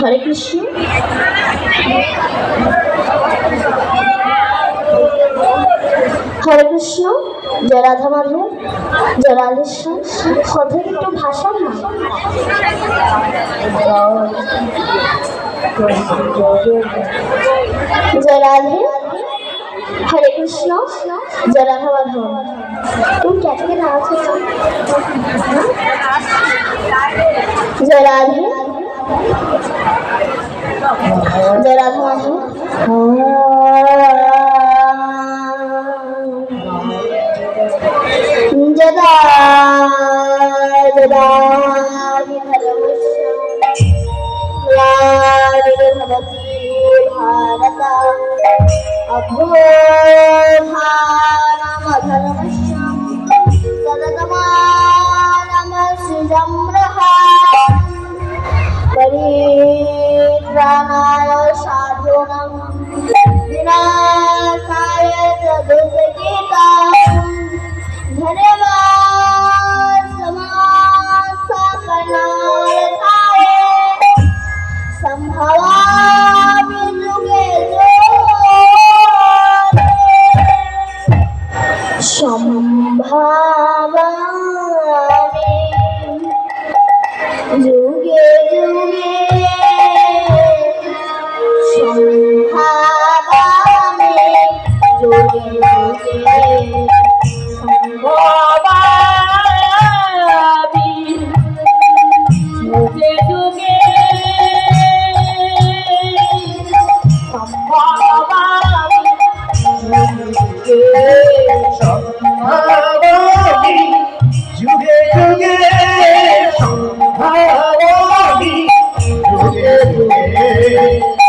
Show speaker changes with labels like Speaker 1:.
Speaker 1: হরে কৃষ্ণ। হরে কৃষ্ণ। জয় রাধা মাধব, জয় রাধেশ্যাম। কথা একটু ভাষণ না। জয় রাধে। হরে কৃষ্ণ। জয় রাধা মাধব। তুমি ক্যাটকে না আছে। জয় রাধে। জয় রাধা মাধব। जदा जदा भवति भारत अभ्योधानमधर्मश्यं सततमानमसृजम्रहा परित्राणाय साधूनां विनाशाय च दुष्कृताम् धन्यवाद समासकनार्थाय संभवामि युगे संभवामि युगे युगे संभवामि युगे युगे
Speaker 2: जुगे जुगे संभावामि जुगे जुगे